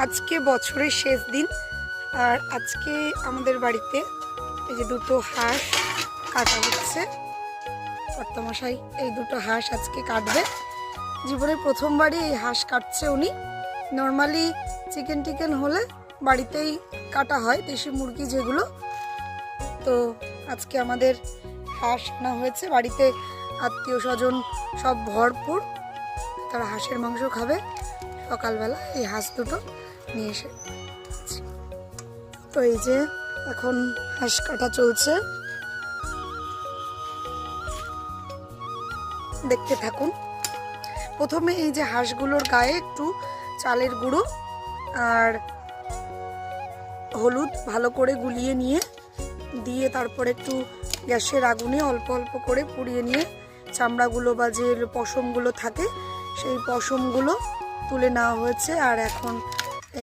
আজকে বছরের শেষ দিন, আর আজকে আমাদের বাড়িতে এই যে দুটো হাঁস কাটা হচ্ছে। কর্তামশাই এই দুটো হাঁস আজকে কাটবে। জীবনে প্রথমবারই এই হাঁস কাটছে উনি। নর্মালি চিকেন টিকেন হলে বাড়িতেই কাটা হয়, দেশি মুরগি যেগুলো। তো আজকে আমাদের হাঁস আনা হয়েছে, বাড়িতে আত্মীয় স্বজন সব ভরপুর, তারা হাঁসের মাংস খাবে। সকালবেলা এই হাঁস দুটো নিয়ে এসে, তো এই যে এখন হাঁস কাটা চলছে, দেখতে থাকুন। প্রথমে এই যে হাঁসগুলোর গায়ে একটু চালের গুঁড়ো আর হলুদ ভালো করে গুলিয়ে নিয়ে দিয়ে তারপর একটু গ্যাসের আগুনে অল্প অল্প করে পুড়িয়ে নিয়ে চামড়াগুলো বা যে পশমগুলো থাকে সেই পশমগুলো তুলে নেওয়া হয়েছে। আর এখন